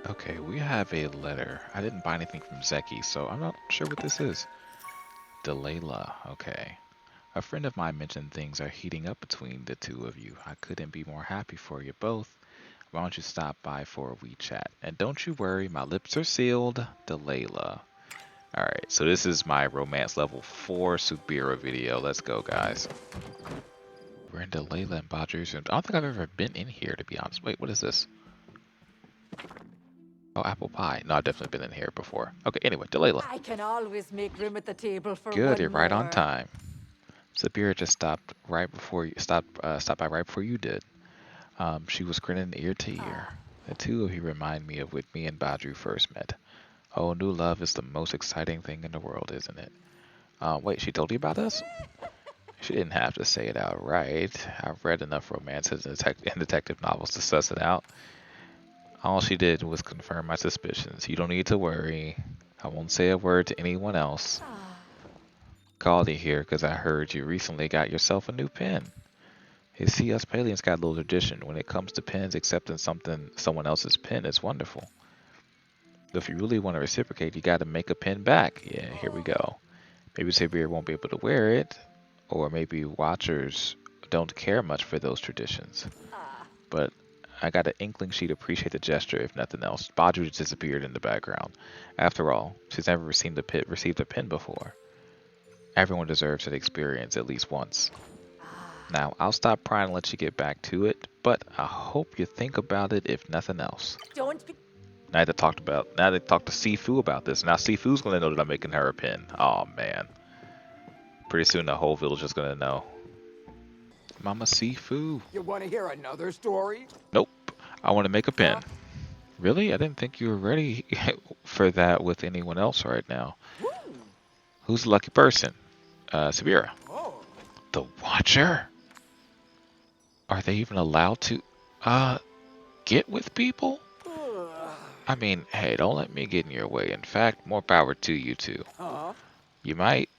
Okay, we have a letter. I didn't buy anything from Zeki, so I'm not sure what this is. Delilah, okay. A friend of mine mentioned things are heating up between the two of you. I couldn't be more happy for you both. Why don't you stop by for a wee chat? And don't you worry, my lips are sealed. Delilah. Alright, so this is my romance level 4 Subira video. Let's go, guys. We're in Delilah and Badger's room. I don't think I've ever been in here, to be honest. Wait, what is this? Oh, apple pie. No, I've definitely been in here before. Okay, anyway, Delilah. I can always make room at the table for Good, you're one right on more. time. Subira just stopped right before you stopped by right before you did. She was grinning ear to ear. The two of you remind me of when me and Badru first met. Oh, new love is the most exciting thing in the world, isn't it? Wait, she told you about us? She didn't have to say it outright. I've read enough romances and detective novels to suss it out. All she did was confirm my suspicions. You don't need to worry. I won't say a word to anyone else. Called you here because I heard you recently got yourself a new pen. You see, us Palians got a little tradition. When it comes to pens, accepting someone else's pen is wonderful. But if you really want to reciprocate, you got to make a pen back. Yeah, here we go. Maybe Sabir won't be able to wear it, or maybe watchers don't care much for those traditions. But I got an inkling she'd appreciate the gesture, if nothing else. Badru disappeared in the background. After all, she's never received a pen before. Everyone deserves that experience at least once. Now, I'll stop prying and let you get back to it, but I hope you think about it if nothing else. Don't be. Now they talked to Sifu about this. Now Sifu's gonna know that I'm making her a pin. Oh man. Pretty soon the whole village is gonna know. Mama Sifu. You want to hear another story? Nope. I want to make a pin. Really? I didn't think you were ready for that with anyone else right now. Who's the lucky person? Subira. Oh. The Watcher? Are they even allowed to, get with people? I mean, hey, don't let me get in your way. In fact, more power to you two. You might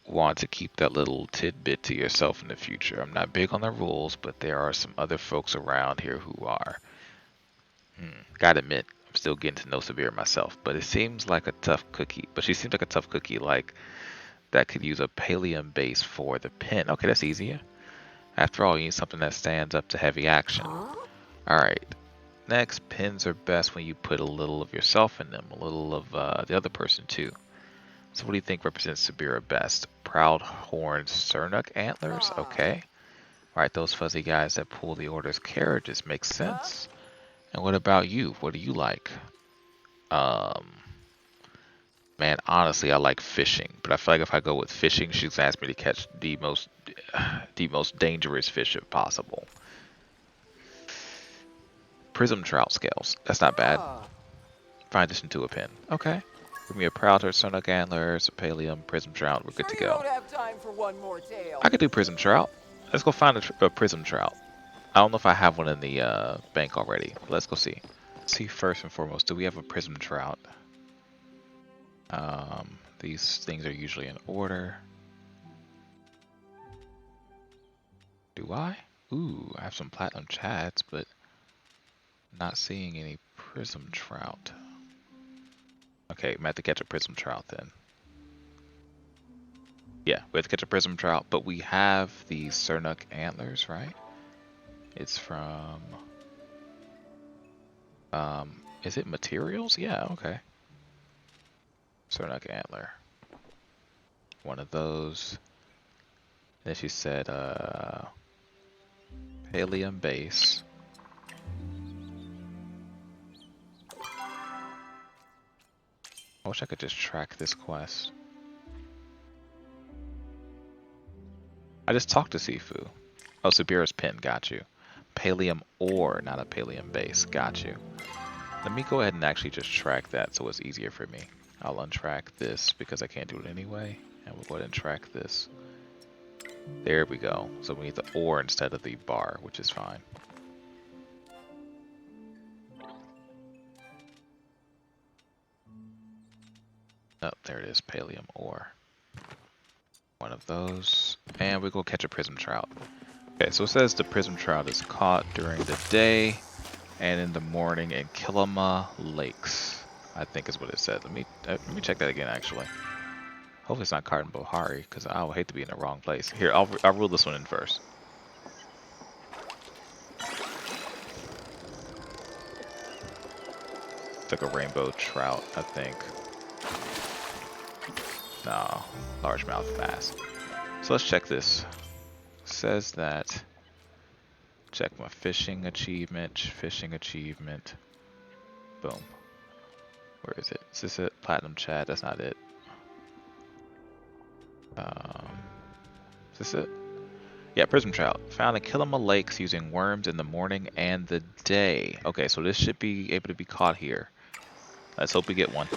want to keep that little tidbit to yourself in the future. I'm not big on the rules, but there are some other folks around here who are. Gotta admit, I'm still getting to know Subira myself, but it seems like a tough cookie. But she seems like a tough cookie, like that could use a Palium base for the pin. Okay, that's easier. After all, you need something that stands up to heavy action. Alright. Next, pins are best when you put a little of yourself in them, a little of the other person too. So what do you think represents Subira best? Proud horned Cernuk antlers? Okay. Alright, those fuzzy guys that pull the order's carriages makes sense. And what about you? What do you like? Man, honestly, I like fishing, but I feel like if I go with fishing, she's asked me to catch the most dangerous fish if possible. Prism trout scales. That's not bad. Find this into a pin. Okay. Give me a Prouter, Sonic Antlers, a Palium, Prism Trout. We're good to go. Don't have time for one more tale. I could do Prism Trout. Let's go find a Prism Trout. I don't know if I have one in the bank already. Let's go see. See first and foremost, do we have a Prism Trout? These things are usually in order. Do I? Ooh, I have some Platinum Chats, but not seeing any Prism Trout. Okay, we have to catch a Prism Trout then. Yeah, we have to catch a Prism Trout, but we have the Cernuk Antlers, right? It's from... is it materials? Yeah, okay. Cernuk Antler. One of those. Then she said, Palium base. I wish I could just track this quest. I just talked to Sifu. Oh, Subira's pin, got you. Palium ore, not a Palium base, got you. Let me go ahead and actually just track that so it's easier for me. I'll untrack this because I can't do it anyway. And we'll go ahead and track this. There we go. So we need the ore instead of the bar, which is fine. Oh, there it is, Palium ore. One of those. And we go catch a prism trout. Okay, so it says the prism trout is caught during the day. and in the morning in Kilima Lakes, I think is what it said. Let me check that again actually. Hopefully it's not Cardin Bohari, because I would hate to be in the wrong place. Here, I'll rule this one in first. Took a rainbow trout, I think. No, largemouth bass. So let's check this. Says that check my fishing achievement. Boom. Where is it? Is this it? Platinum Chat. That's not it. Is this it? Yeah, prism trout. Found in Kilima Lakes using worms in the morning and the day. Okay, so this should be able to be caught here. Let's hope we get one.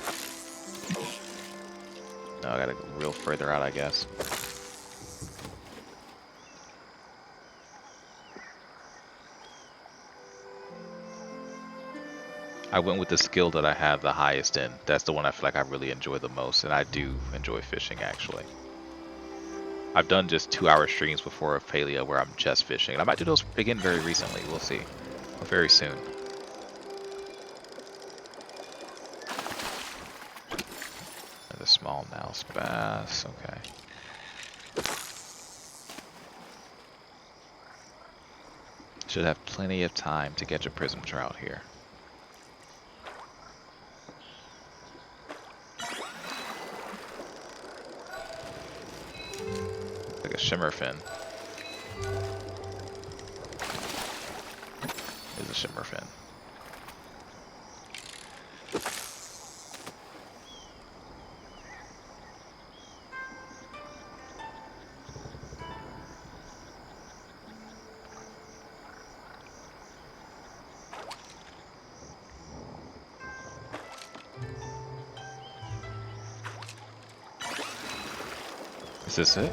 No, I gotta go real further out, I guess. I went with the skill that I have the highest in. That's the one I feel like I really enjoy the most, and I do enjoy fishing, actually. I've done just 2-hour streams before of Palia where I'm just fishing. And I might do those again very recently. We'll see. Or very soon. The small mouse bass. Okay. Should have plenty of time to catch a prism trout here. Like a shimmer fin. Is a shimmer fin. Is this it?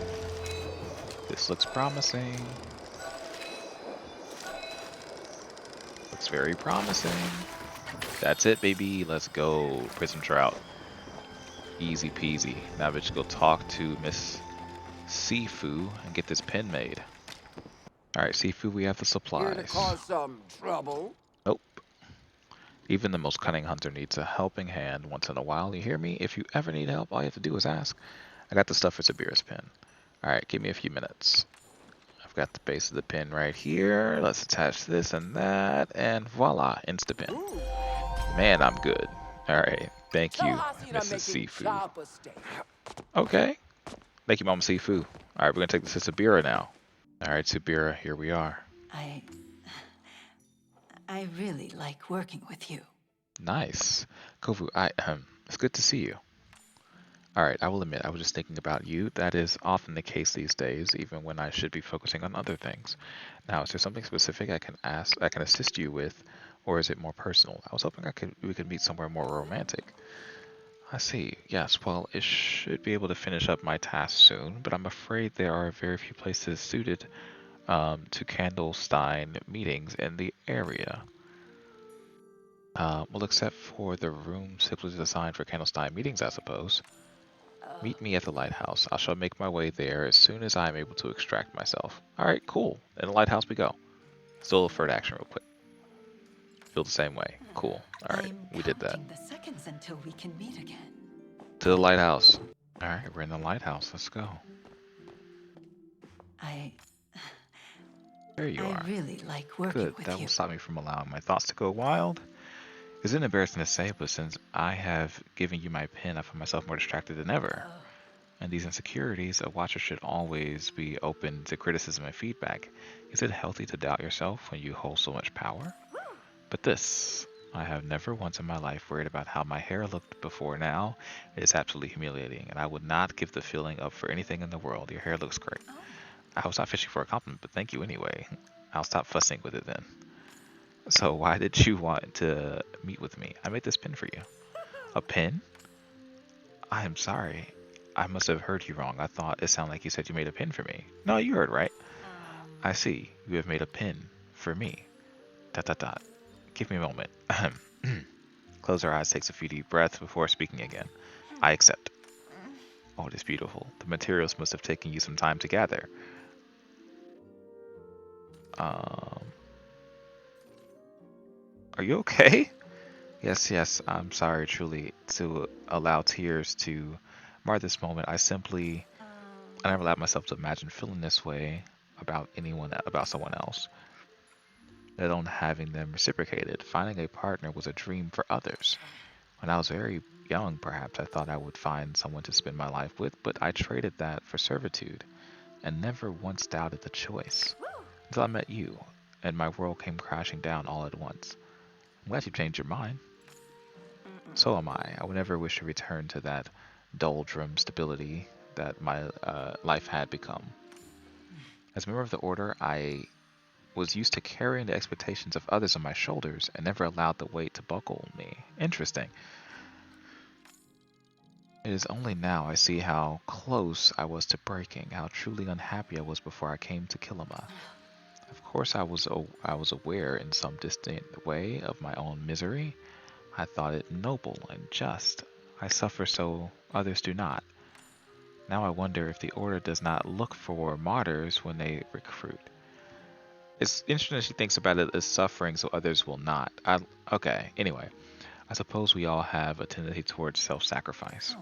This looks promising. Looks very promising. That's it, baby. Let's go. Prism trout. Easy peasy. Now we just go talk to Miss Sifu and get this pin made. Alright, Sifu, we have the supplies. Here to cause some trouble? Nope. Even the most cunning hunter needs a helping hand once in a while. You hear me? If you ever need help, all you have to do is ask. I got the stuff for Subira's pin. Alright, give me a few minutes. I've got the base of the pin right here. Let's attach this and that, and voila, insta-pin. Man, I'm good. Alright, thank you, Mrs. Sifu. Okay. Thank you, Mama Sifu. Alright, we're gonna take this to Subira now. Alright, Subira, here we are. I really like working with you. Nice. Kovu, it's good to see you. Alright, I will admit, I was just thinking about you. That is often the case these days, even when I should be focusing on other things. Now, is there something specific I can assist you with, or is it more personal? I was hoping we could meet somewhere more romantic. I see. Yes, well, it should be able to finish up my task soon, but I'm afraid there are very few places suited to Candlestein meetings in the area. Well, except for the room simply designed for Candlestein meetings, I suppose. Meet me at the lighthouse. I shall make my way there as soon as I am able to extract myself. Alright, cool. In the lighthouse we go. Still a deferred action real quick. Feel the same way. Cool. Alright, we did that. The seconds until we can meet again. To the lighthouse. Alright, we're in the lighthouse. Let's go. There you are. I really like working Good. with That you. will stop me from allowing my thoughts to go wild. It's embarrassing to say, but since I have given you my pin, I find myself more distracted than ever. And these insecurities, a watcher should always be open to criticism and feedback. Is it healthy to doubt yourself when you hold so much power? But this, I have never once in my life worried about how my hair looked before now. It is absolutely humiliating, and I would not give the feeling up for anything in the world. Your hair looks great. I was not fishing for a compliment, but thank you anyway. I'll stop fussing with it then. So why did you want to meet with me? I made this pin for you. A pin? I am sorry. I must have heard you wrong. I thought it sounded like you said you made a pin for me. No, you heard right. I see. You have made a pin for me. ... Give me a moment. Close our eyes, takes a few deep breaths before speaking again. I accept. Oh, it is beautiful. The materials must have taken you some time to gather. Are you okay? Yes, yes, I'm sorry truly to allow tears to mar this moment. I never allowed myself to imagine feeling this way about someone else, let alone having them reciprocated. Finding a partner was a dream for others. When I was very young, perhaps I thought I would find someone to spend my life with, but I traded that for servitude and never once doubted the choice until I met you, and my world came crashing down all at once. I'm glad you changed your mind. So am I. I would never wish to return to that doldrum stability that my life had become. As a member of the Order, I was used to carrying the expectations of others on my shoulders and never allowed the weight to buckle me. Interesting. It is only now I see how close I was to breaking, how truly unhappy I was before I came to Kilima. Of course, I was aware in some distant way of my own misery. I thought it noble and just. I suffer so others do not. Now I wonder if the Order does not look for martyrs when they recruit. It's interesting she thinks about it as suffering so others will not. Okay, anyway, I suppose we all have a tendency towards self-sacrifice.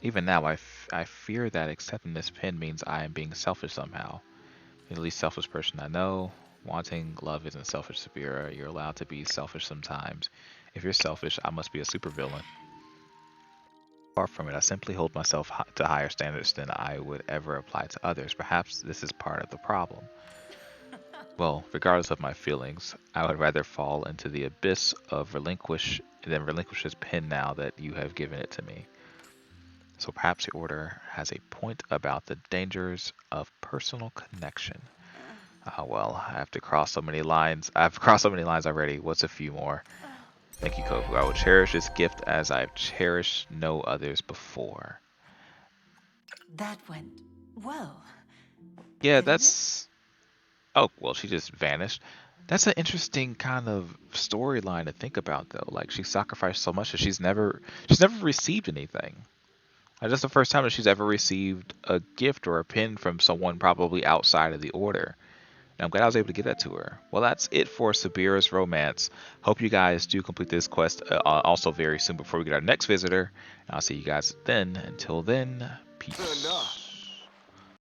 Even now, I fear that accepting this pen means I am being selfish somehow. You're the least selfish person I know. Wanting love isn't selfish, Subira. You're allowed to be selfish sometimes. If you're selfish, I must be a supervillain. Far from it, I simply hold myself to higher standards than I would ever apply to others. Perhaps this is part of the problem. Well, regardless of my feelings, I would rather fall into the abyss of relinquish than relinquish this pen now that you have given it to me. So perhaps the Order has a point about the dangers of personal connection. Ah, well, I have to cross so many lines. I've crossed so many lines already. What's a few more? Thank you, Kovu. I will cherish this gift as I've cherished no others before. That went well, Yeah, didn't it? that's... Oh, well, she just vanished. That's an interesting kind of storyline to think about, though. Like, she sacrificed so much that she's never received anything. Like, that's the first time that she's ever received a gift or a pin from someone probably outside of the Order. And I'm glad I was able to get that to her. Well, that's it for Subira's Romance. Hope you guys do complete this quest also very soon before we get our next visitor. And I'll see you guys then. Until then, peace.